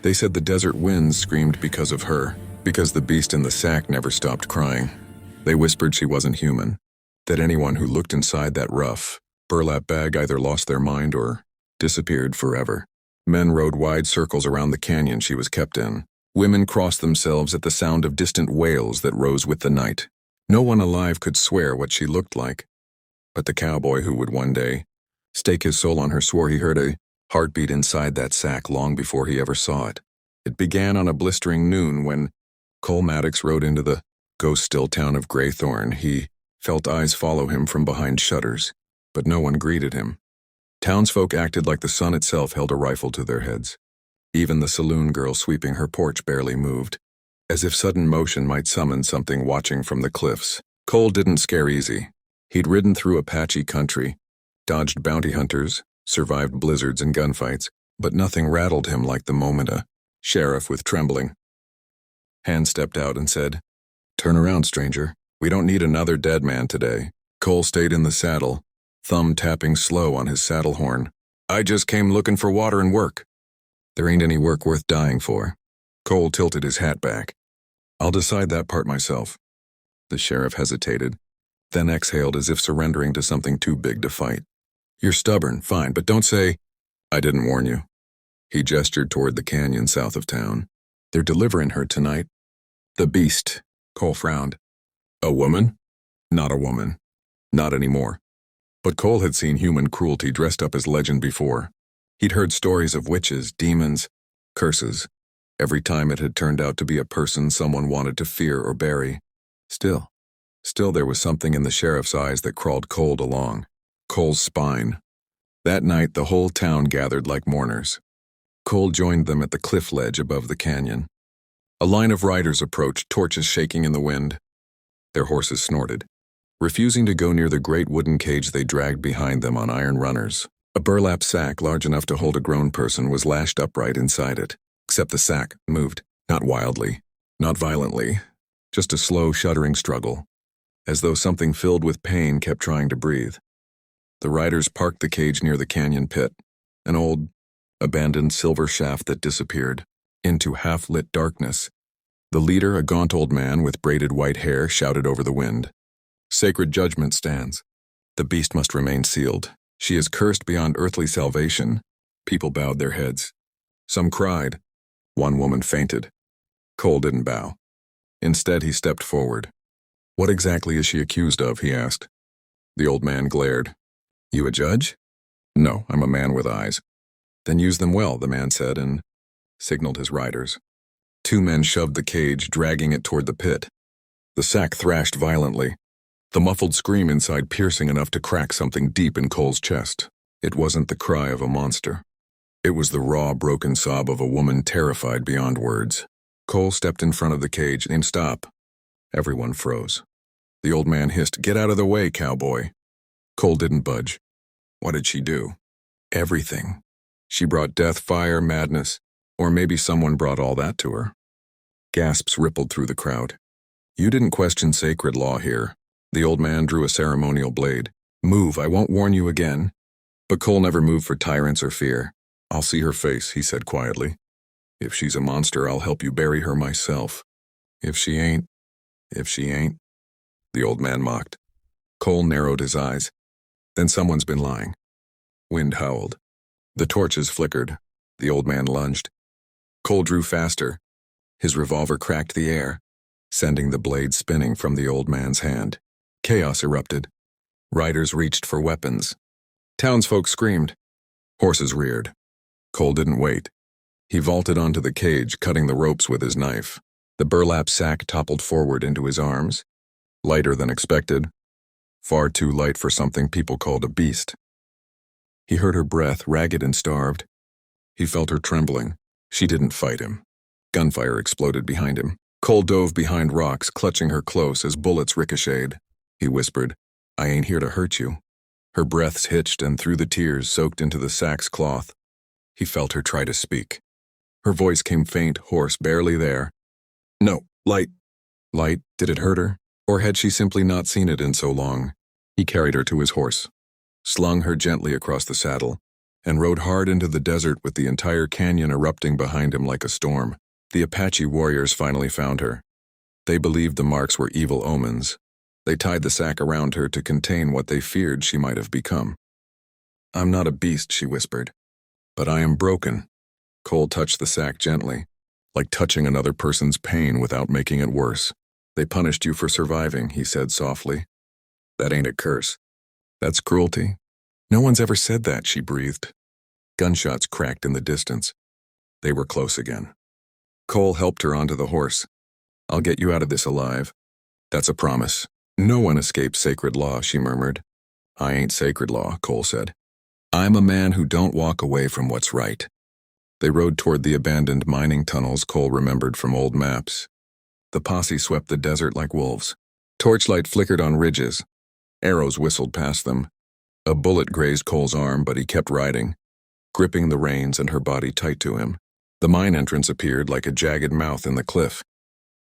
They said the desert winds screamed because of her, because the beast in the sack never stopped crying. They whispered she wasn't human, that anyone who looked inside that rough, burlap bag either lost their mind or disappeared forever. Men rode wide circles around the canyon she was kept in. Women crossed themselves at the sound of distant wails that rose with the night. No one alive could swear what she looked like, but the cowboy who would one day stake his soul on her swore he heard a heartbeat inside that sack long before he ever saw it. It began on a blistering noon when Cole Maddox rode into the ghost-still town of Graythorn. He felt eyes follow him from behind shutters, but no one greeted him. Townsfolk acted like the sun itself held a rifle to their heads. Even the saloon girl sweeping her porch barely moved, as if sudden motion might summon something watching from the cliffs. Cole didn't scare easy. He'd ridden through Apache country, dodged bounty hunters, survived blizzards and gunfights, but nothing rattled him like the moment a sheriff with trembling hand stepped out and said, "Turn around, stranger. We don't need another dead man today." Cole stayed in the saddle, thumb tapping slow on his saddle horn. "I just came looking for water and work." "There ain't any work worth dying for." Cole tilted his hat back. "I'll decide that part myself." The sheriff hesitated, then exhaled as if surrendering to something too big to fight. "You're stubborn, fine, but don't say, 'I didn't warn you.'" He gestured toward the canyon south of town. "They're delivering her tonight." "The beast," Cole frowned. "A woman?" "Not a woman. Not anymore." But Cole had seen human cruelty dressed up as legend before. He'd heard stories of witches, demons, curses. Every time it had turned out to be a person someone wanted to fear or bury. Still there was something in the sheriff's eyes that crawled cold along Cole's spine. That night, the whole town gathered like mourners. Cole joined them at the cliff ledge above the canyon. A line of riders approached, torches shaking in the wind. Their horses snorted, refusing to go near the great wooden cage they dragged behind them on iron runners. A burlap sack large enough to hold a grown person was lashed upright inside it, except the sack moved, not wildly, not violently, just a slow, shuddering struggle, as though something filled with pain kept trying to breathe. The riders parked the cage near the canyon pit, an old, abandoned silver shaft that disappeared into half-lit darkness. The leader, a gaunt old man with braided white hair, shouted over the wind, "Sacred judgment stands. The beast must remain sealed. She is cursed beyond earthly salvation." People bowed their heads. Some cried. One woman fainted. Cole didn't bow. Instead, he stepped forward. "What exactly is she accused of?" he asked. The old man glared. "You a judge?" "No, I'm a man with eyes." "Then use them well," the man said, and signaled his riders. Two men shoved the cage, dragging it toward the pit. The sack thrashed violently, the muffled scream inside piercing enough to crack something deep in Cole's chest. It wasn't the cry of a monster. It was the raw, broken sob of a woman terrified beyond words. Cole stepped in front of the cage and stop. Everyone froze. The old man hissed, "Get out of the way, cowboy." Cole didn't budge. What did she do? Everything. She brought death, fire, madness, or maybe someone brought all that to her. Gasps rippled through the crowd. "You didn't question sacred law here." The old man drew a ceremonial blade. "Move, I won't warn you again." But Cole never moved for tyrants or fear. "I'll see her face," he said quietly. "If she's a monster, I'll help you bury her myself. If she ain't, the old man mocked. Cole narrowed his eyes. "Then someone's been lying." Wind howled. The torches flickered. The old man lunged. Cole drew faster. His revolver cracked the air, sending the blade spinning from the old man's hand. Chaos erupted. Riders reached for weapons. Townsfolk screamed. Horses reared. Cole didn't wait. He vaulted onto the cage, cutting the ropes with his knife. The burlap sack toppled forward into his arms, lighter than expected, far too light for something people called a beast. He heard her breath, ragged and starved. He felt her trembling. She didn't fight him. Gunfire exploded behind him. Cole dove behind rocks, clutching her close as bullets ricocheted. He whispered, "I ain't here to hurt you." Her breaths hitched, and through the tears soaked into the sack's cloth, he felt her try to speak. Her voice came faint, hoarse, barely there. "No, light." Light? Did it hurt her? Or had she simply not seen it in so long? He carried her to his horse, slung her gently across the saddle. and rode hard into the desert with the entire canyon erupting behind him like a storm. The Apache warriors finally found her. They believed the marks were evil omens. They tied the sack around her to contain what they feared she might have become. "I'm not a beast," she whispered, "but I am broken." Cole touched the sack gently, like touching another person's pain without making it worse. "They punished you for surviving," he said softly. "That ain't a curse. That's cruelty." "No one's ever said that," she breathed. Gunshots cracked in the distance. They were close again. Cole helped her onto the horse. "I'll get you out of this alive. That's a promise." "No one escapes sacred law," she murmured. "I ain't sacred law," Cole said. "I'm a man who don't walk away from what's right." They rode toward the abandoned mining tunnels Cole remembered from old maps. The posse swept the desert like wolves. Torchlight flickered on ridges. Arrows whistled past them. A bullet grazed Cole's arm, but he kept riding, gripping the reins and her body tight to him. The mine entrance appeared like a jagged mouth in the cliff.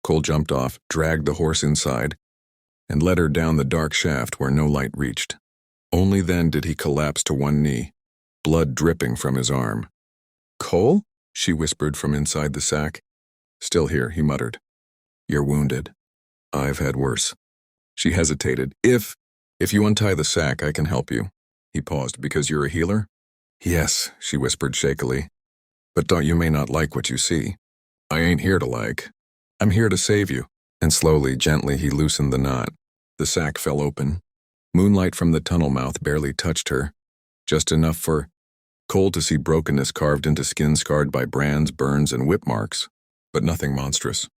Cole jumped off, dragged the horse inside, and led her down the dark shaft where no light reached. Only then did he collapse to one knee, blood dripping from his arm. "Cole?" she whispered from inside the sack. "Still here," he muttered. "You're wounded. I've had worse." She hesitated. If you untie the sack, I can help you." He paused. "Because you're a healer?" "Yes," she whispered shakily. "But you may not like what you see." "I ain't here to like. I'm here to save you." And slowly, gently, he loosened the knot. The sack fell open. Moonlight from the tunnel mouth barely touched her, just enough for Cole to see brokenness carved into skin scarred by brands, burns, and whip marks, but nothing monstrous.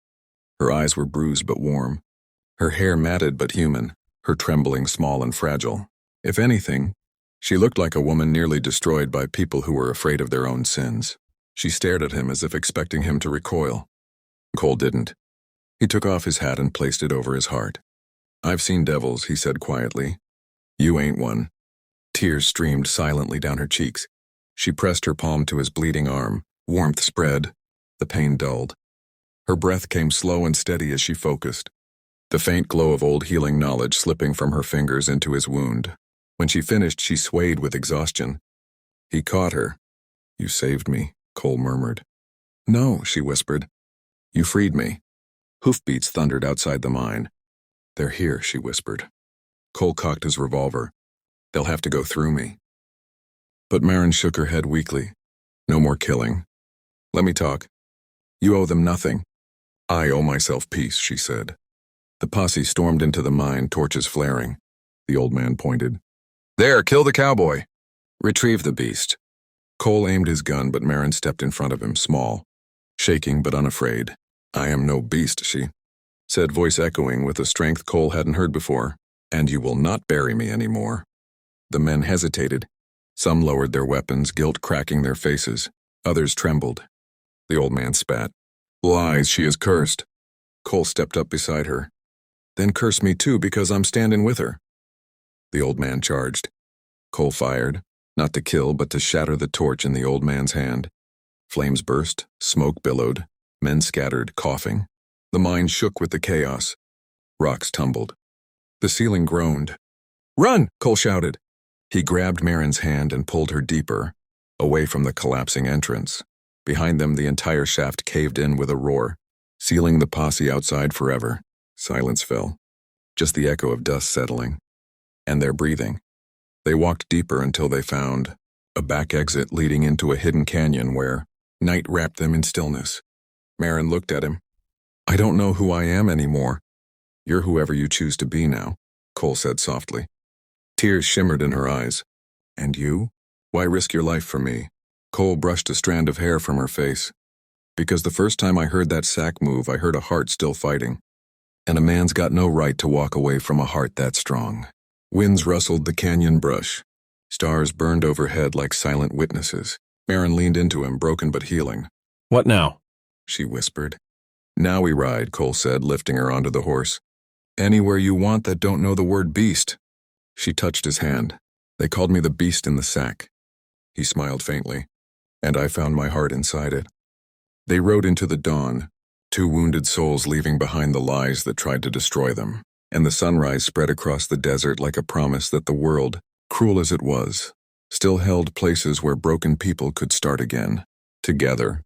Her eyes were bruised but warm, her hair matted but human, her trembling small and fragile. If anything, she looked like a woman nearly destroyed by people who were afraid of their own sins. She stared at him as if expecting him to recoil. Cole didn't. He took off his hat and placed it over his heart. "I've seen devils," he said quietly. "You ain't one." Tears streamed silently down her cheeks. She pressed her palm to his bleeding arm. Warmth spread. The pain dulled. Her breath came slow and steady as she focused, the faint glow of old healing knowledge slipping from her fingers into his wound. When she finished, she swayed with exhaustion. He caught her. "You saved me," Cole murmured. "No," she whispered. "You freed me." Hoofbeats thundered outside the mine. "They're here," she whispered. Cole cocked his revolver. "They'll have to go through me." But Marin shook her head weakly. "No more killing. Let me talk. You owe them nothing." "I owe myself peace," she said. The posse stormed into the mine, torches flaring. The old man pointed. "There, kill the cowboy. Retrieve the beast." Cole aimed his gun, but Marin stepped in front of him, small, shaking but unafraid. "I am no beast," she said, voice echoing with a strength Cole hadn't heard before. "And you will not bury me anymore." The men hesitated. Some lowered their weapons, guilt cracking their faces. Others trembled. The old man spat. "Lies, she is cursed." Cole stepped up beside her. "Then curse me too, because I'm standing with her." The old man charged. Cole fired, not to kill, but to shatter the torch in the old man's hand. Flames burst, smoke billowed, men scattered, coughing. The mine shook with the chaos. Rocks tumbled. The ceiling groaned. "Run!" Cole shouted. He grabbed Marin's hand and pulled her deeper, away from the collapsing entrance. Behind them, the entire shaft caved in with a roar, sealing the posse outside forever. Silence fell. Just the echo of dust settling. And their breathing. They walked deeper until they found a back exit leading into a hidden canyon where night wrapped them in stillness. Marin looked at him. "I don't know who I am anymore." "You're whoever you choose to be now," Cole said softly. Tears shimmered in her eyes. "And you? Why risk your life for me?" Cole brushed a strand of hair from her face. "Because the first time I heard that sack move, I heard a heart still fighting. And a man's got no right to walk away from a heart that strong." Winds rustled the canyon brush. Stars burned overhead like silent witnesses. Marin leaned into him, broken but healing. "What now?" she whispered. "Now we ride," Cole said, lifting her onto the horse. "Anywhere you want that don't know the word beast." She touched his hand. "They called me the beast in the sack." He smiled faintly. "And I found my heart inside it." They rode into the dawn, two wounded souls leaving behind the lies that tried to destroy them. And the sunrise spread across the desert like a promise that the world, cruel as it was, still held places where broken people could start again. Together,